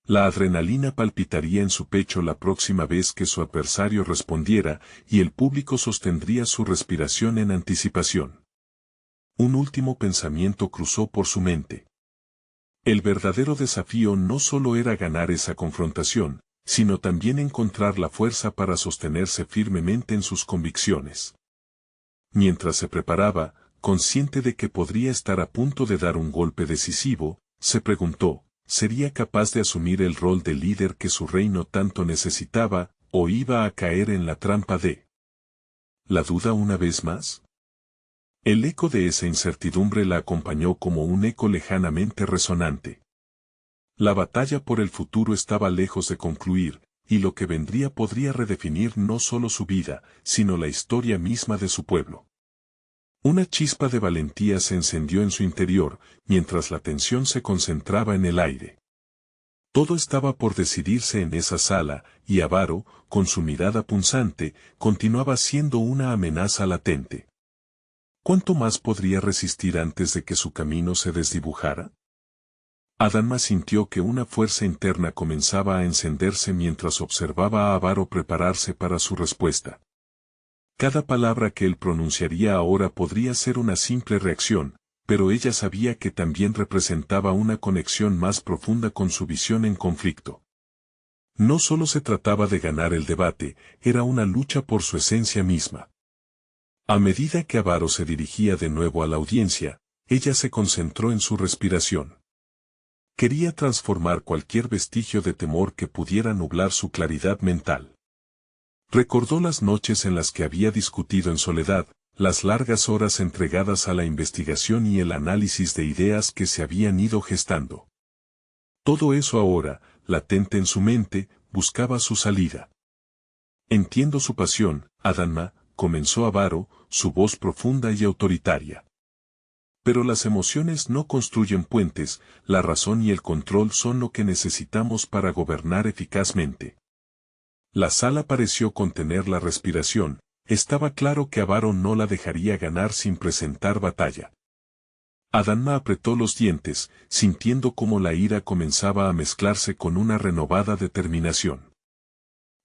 La adrenalina palpitaría en su pecho la próxima vez que su adversario respondiera, y el público sostendría su respiración en anticipación. Un último pensamiento cruzó por su mente. El verdadero desafío no solo era ganar esa confrontación, sino también encontrar la fuerza para sostenerse firmemente en sus convicciones. Mientras se preparaba, consciente de que podría estar a punto de dar un golpe decisivo, se preguntó, ¿sería capaz de asumir el rol de líder que su reino tanto necesitaba, o iba a caer en la trampa de la duda una vez más? El eco de esa incertidumbre la acompañó como un eco lejanamente resonante. La batalla por el futuro estaba lejos de concluir, y lo que vendría podría redefinir no solo su vida, sino la historia misma de su pueblo. Una chispa de valentía se encendió en su interior, mientras la tensión se concentraba en el aire. Todo estaba por decidirse en esa sala, y Avaro, con su mirada punzante, continuaba siendo una amenaza latente. ¿Cuánto más podría resistir antes de que su camino se desdibujara? Adánma sintió que una fuerza interna comenzaba a encenderse mientras observaba a Avaro prepararse para su respuesta. Cada palabra que él pronunciaría ahora podría ser una simple reacción, pero ella sabía que también representaba una conexión más profunda con su visión en conflicto. No solo se trataba de ganar el debate, era una lucha por su esencia misma. A medida que Avaro se dirigía de nuevo a la audiencia, ella se concentró en su respiración. Quería transformar cualquier vestigio de temor que pudiera nublar su claridad mental. Recordó las noches en las que había discutido en soledad, las largas horas entregadas a la investigación y el análisis de ideas que se habían ido gestando. Todo eso ahora, latente en su mente, buscaba su salida. Entiendo su pasión, Adánma, comenzó Avaro, su voz profunda y autoritaria. Pero las emociones no construyen puentes, la razón y el control son lo que necesitamos para gobernar eficazmente. La sala pareció contener la respiración, estaba claro que Avaro no la dejaría ganar sin presentar batalla. Adánma apretó los dientes, sintiendo cómo la ira comenzaba a mezclarse con una renovada determinación.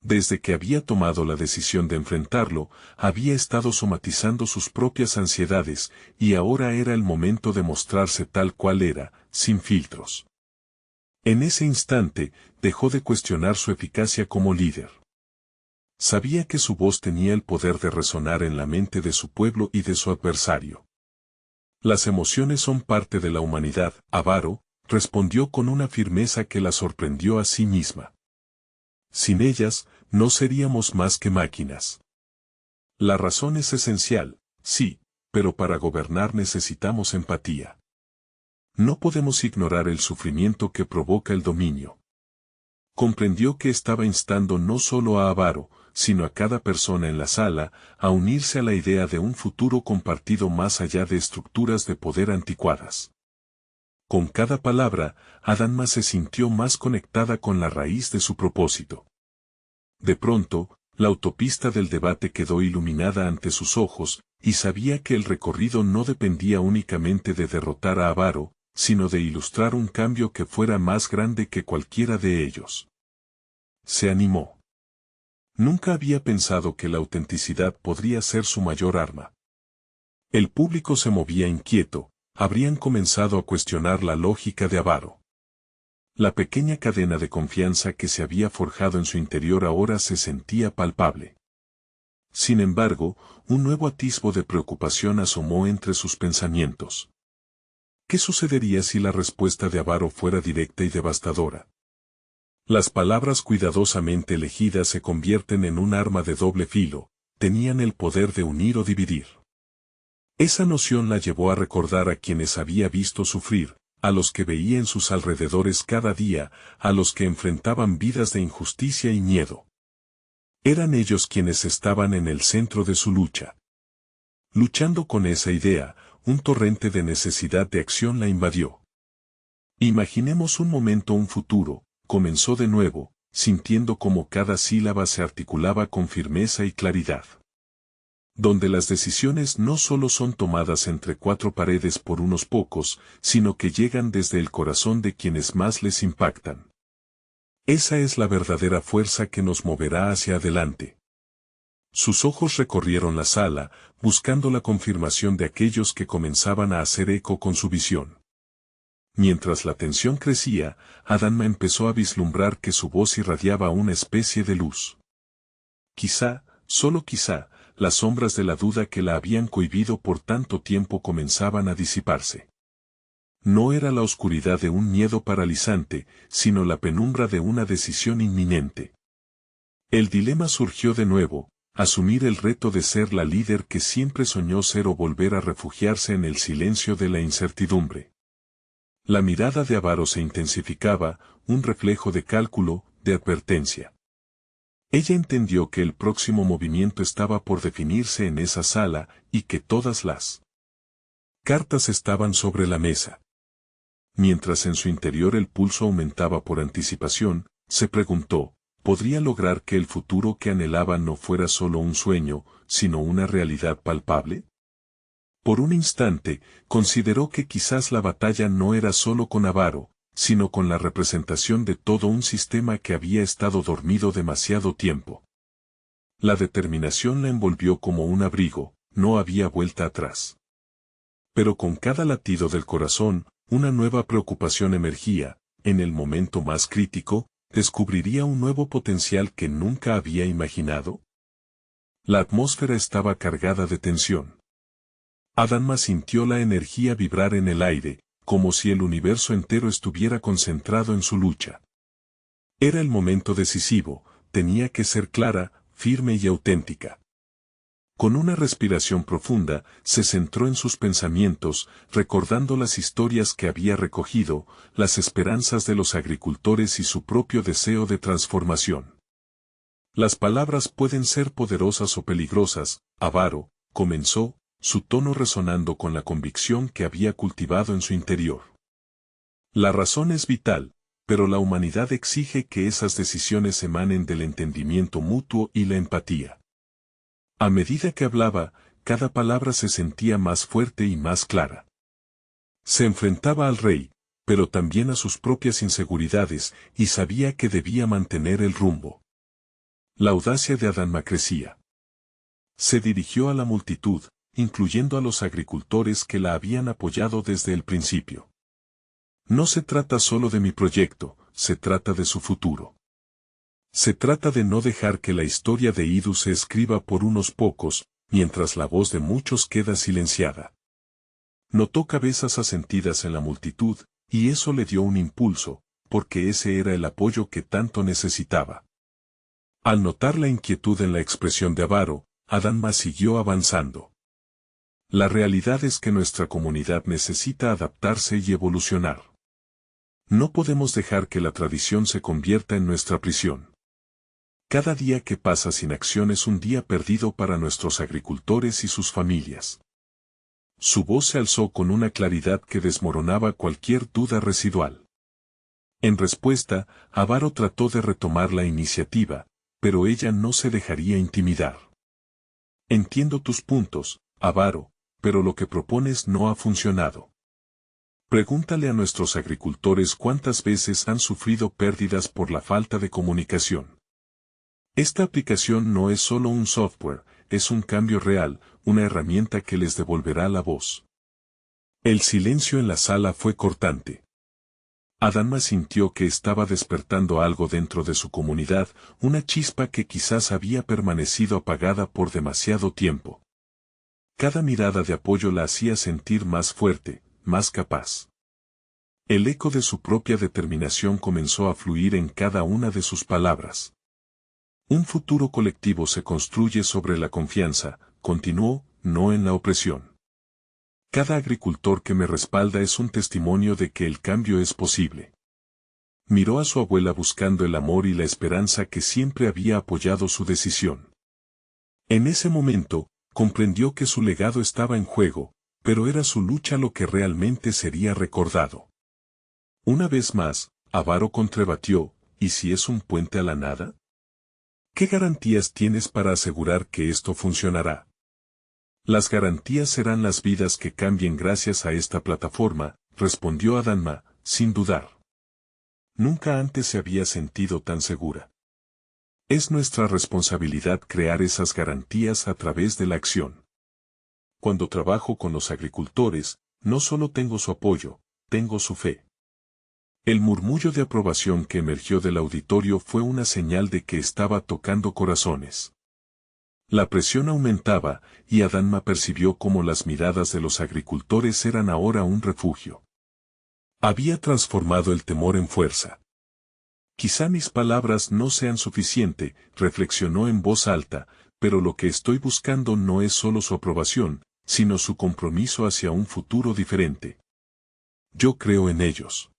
Desde que había tomado la decisión de enfrentarlo, había estado somatizando sus propias ansiedades, y ahora era el momento de mostrarse tal cual era, sin filtros. En ese instante, dejó de cuestionar su eficacia como líder. Sabía que su voz tenía el poder de resonar en la mente de su pueblo y de su adversario. Las emociones son parte de la humanidad, Avaro, respondió con una firmeza que la sorprendió a sí misma. Sin ellas, no seríamos más que máquinas. La razón es esencial, sí, pero para gobernar necesitamos empatía. No podemos ignorar el sufrimiento que provoca el dominio. Comprendió que estaba instando no solo a Avaro, sino a cada persona en la sala, a unirse a la idea de un futuro compartido más allá de estructuras de poder anticuadas. Con cada palabra, Adánma se sintió más conectada con la raíz de su propósito. De pronto, la autopista del debate quedó iluminada ante sus ojos, y sabía que el recorrido no dependía únicamente de derrotar a Avaro, sino de ilustrar un cambio que fuera más grande que cualquiera de ellos. Se animó. Nunca había pensado que la autenticidad podría ser su mayor arma. El público se movía inquieto, habrían comenzado a cuestionar la lógica de Avaro. La pequeña cadena de confianza que se había forjado en su interior ahora se sentía palpable. Sin embargo, un nuevo atisbo de preocupación asomó entre sus pensamientos. ¿Qué sucedería si la respuesta de Avaro fuera directa y devastadora? Las palabras cuidadosamente elegidas se convierten en un arma de doble filo, tenían el poder de unir o dividir. Esa noción la llevó a recordar a quienes había visto sufrir, a los que veía en sus alrededores cada día, a los que enfrentaban vidas de injusticia y miedo. Eran ellos quienes estaban en el centro de su lucha. Luchando con esa idea, un torrente de necesidad de acción la invadió. Imaginemos un futuro, comenzó de nuevo, sintiendo cómo cada sílaba se articulaba con firmeza y claridad. donde las decisiones no solo son tomadas entre cuatro paredes por unos pocos, sino que llegan desde el corazón de quienes más les impactan. Esa es la verdadera fuerza que nos moverá hacia adelante. Sus ojos recorrieron la sala, buscando la confirmación de aquellos que comenzaban a hacer eco con su visión. Mientras la tensión crecía, Adánma empezó a vislumbrar que su voz irradiaba una especie de luz. Quizá, solo quizá, las sombras de la duda que la habían cohibido por tanto tiempo comenzaban a disiparse. No era la oscuridad de un miedo paralizante, sino la penumbra de una decisión inminente. El dilema surgió de nuevo: asumir el reto de ser la líder que siempre soñó ser o volver a refugiarse en el silencio de la incertidumbre. La mirada de Avaro se intensificaba, un reflejo de cálculo, de advertencia. Ella entendió que el próximo movimiento estaba por definirse en esa sala, y que todas las cartas estaban sobre la mesa. Mientras en su interior el pulso aumentaba por anticipación, se preguntó: ¿podría lograr que el futuro que anhelaba no fuera solo un sueño, sino una realidad palpable? Por un instante, consideró que quizás la batalla no era solo con Avaro, sino con la representación de todo un sistema que había estado dormido demasiado tiempo. La determinación la envolvió como un abrigo, no había vuelta atrás. Pero con cada latido del corazón, una nueva preocupación emergía: en el momento más crítico, ¿descubriría un nuevo potencial que nunca había imaginado? La atmósfera estaba cargada de tensión. Adánma sintió la energía vibrar en el aire, como si el universo entero estuviera concentrado en su lucha. Era el momento decisivo, tenía que ser clara, firme y auténtica. Con una respiración profunda, se centró en sus pensamientos, recordando las historias que había recogido, las esperanzas de los agricultores y su propio deseo de transformación. Las palabras pueden ser poderosas o peligrosas, Avaro, comenzó, su tono resonando con la convicción que había cultivado en su interior. La razón es vital, pero la humanidad exige que esas decisiones emanen del entendimiento mutuo y la empatía. A medida que hablaba, cada palabra se sentía más fuerte y más clara. Se enfrentaba al rey, pero también a sus propias inseguridades, y sabía que debía mantener el rumbo. La audacia de Adánma crecía. Se dirigió a la multitud, incluyendo a los agricultores que la habían apoyado desde el principio. No se trata solo de mi proyecto, se trata de su futuro. Se trata de no dejar que la historia de Idu se escriba por unos pocos, mientras la voz de muchos queda silenciada. Notó cabezas asentidas en la multitud, y eso le dio un impulso, porque ese era el apoyo que tanto necesitaba. Al notar la inquietud en la expresión de Avaro, Adánma siguió avanzando. La realidad es que nuestra comunidad necesita adaptarse y evolucionar. No podemos dejar que la tradición se convierta en nuestra prisión. Cada día que pasa sin acción es un día perdido para nuestros agricultores y sus familias. Su voz se alzó con una claridad que desmoronaba cualquier duda residual. En respuesta, Avaro trató de retomar la iniciativa, pero ella no se dejaría intimidar. Entiendo tus puntos, Avaro, pero lo que propones no ha funcionado. Pregúntale a nuestros agricultores cuántas veces han sufrido pérdidas por la falta de comunicación. Esta aplicación no es solo un software, es un cambio real, una herramienta que les devolverá la voz. El silencio en la sala fue cortante. Adánma sintió que estaba despertando algo dentro de su comunidad, una chispa que quizás había permanecido apagada por demasiado tiempo. Cada mirada de apoyo la hacía sentir más fuerte, más capaz. El eco de su propia determinación comenzó a fluir en cada una de sus palabras. Un futuro colectivo se construye sobre la confianza, continuó, no en la opresión. Cada agricultor que me respalda es un testimonio de que el cambio es posible. Miró a su abuela buscando el amor y la esperanza que siempre había apoyado su decisión. En ese momento, comprendió que su legado estaba en juego, pero era su lucha lo que realmente sería recordado. Una vez más, Avaro contrabatió: ¿y si es un puente a la nada? ¿Qué garantías tienes para asegurar que esto funcionará? Las garantías serán las vidas que cambien gracias a esta plataforma, respondió Adanma, sin dudar. Nunca antes se había sentido tan segura. Es nuestra responsabilidad crear esas garantías a través de la acción. Cuando trabajo con los agricultores, no solo tengo su apoyo, tengo su fe. El murmullo de aprobación que emergió del auditorio fue una señal de que estaba tocando corazones. La presión aumentaba, y Adanma percibió cómo las miradas de los agricultores eran ahora un refugio. Había transformado el temor en fuerza. Quizá mis palabras no sean suficiente, reflexionó en voz alta, pero lo que estoy buscando no es solo su aprobación, sino su compromiso hacia un futuro diferente. Yo creo en ellos.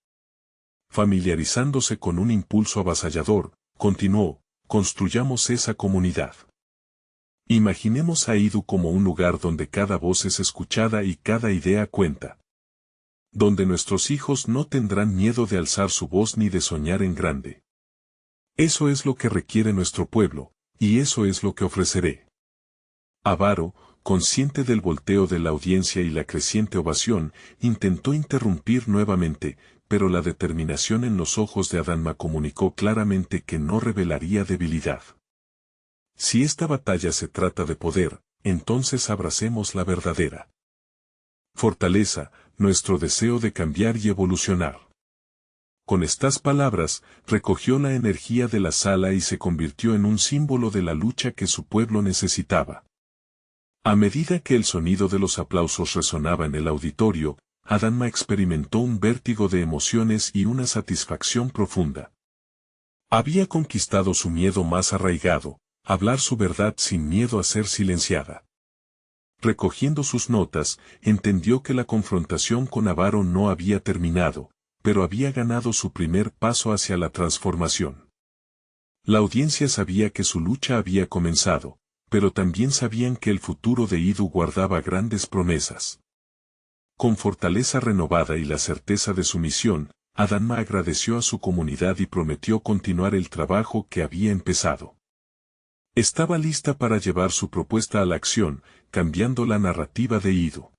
Familiarizándose con un impulso avasallador, continuó, construyamos esa comunidad. Imaginemos a Idu como un lugar donde cada voz es escuchada y cada idea cuenta. Donde nuestros hijos no tendrán miedo de alzar su voz ni de soñar en grande. Eso es lo que requiere nuestro pueblo, y eso es lo que ofreceré. Avaro, consciente del volteo de la audiencia y la creciente ovación, intentó interrumpir nuevamente, pero la determinación en los ojos de Adanma comunicó claramente que no revelaría debilidad. Si esta batalla se trata de poder, entonces abracemos la verdadera fortaleza, nuestro deseo de cambiar y evolucionar. Con estas palabras, recogió la energía de la sala y se convirtió en un símbolo de la lucha que su pueblo necesitaba. A medida que el sonido de los aplausos resonaba en el auditorio, Adanma experimentó un vértigo de emociones y una satisfacción profunda. Había conquistado su miedo más arraigado, hablar su verdad sin miedo a ser silenciada. Recogiendo sus notas, entendió que la confrontación con Avaro no había terminado, pero había ganado su primer paso hacia la transformación. La audiencia sabía que su lucha había comenzado, pero también sabían que el futuro de Idu guardaba grandes promesas. Con fortaleza renovada y la certeza de su misión, Adanma agradeció a su comunidad y prometió continuar el trabajo que había empezado. Estaba lista para llevar su propuesta a la acción, cambiando la narrativa de Idu.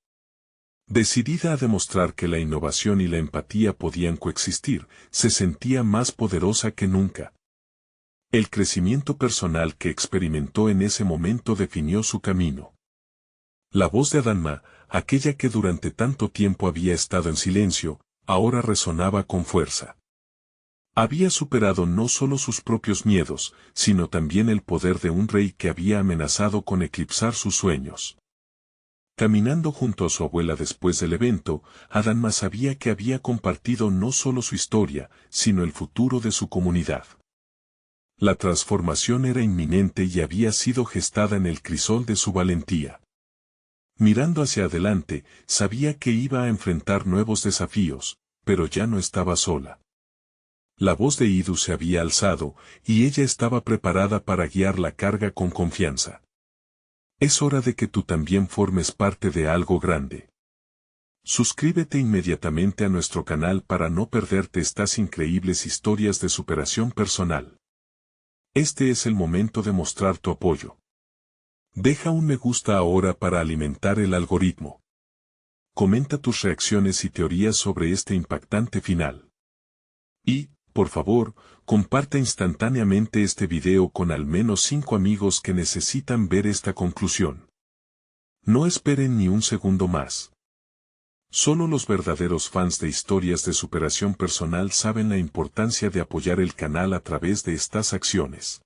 Decidida a demostrar que la innovación y la empatía podían coexistir, se sentía más poderosa que nunca. El crecimiento personal que experimentó en ese momento definió su camino. La voz de Adanma, aquella que durante tanto tiempo había estado en silencio, ahora resonaba con fuerza. Había superado no solo sus propios miedos, sino también el poder de un rey que había amenazado con eclipsar sus sueños. Caminando junto a su abuela después del evento, Adanma sabía que había compartido no solo su historia, sino el futuro de su comunidad. La transformación era inminente y había sido gestada en el crisol de su valentía. Mirando hacia adelante, sabía que iba a enfrentar nuevos desafíos, pero ya no estaba sola. La voz de Idu se había alzado, y ella estaba preparada para guiar la carga con confianza. Es hora de que tú también formes parte de algo grande. Suscríbete inmediatamente a nuestro canal para no perderte estas increíbles historias de superación personal. Este es el momento de mostrar tu apoyo. Deja un me gusta ahora para alimentar el algoritmo. Comenta tus reacciones y teorías sobre este impactante final. Y, por favor, comparte instantáneamente este video con al menos 5 amigos que necesitan ver esta conclusión. No esperen ni un segundo más. Solo los verdaderos fans de historias de superación personal saben la importancia de apoyar el canal a través de estas acciones.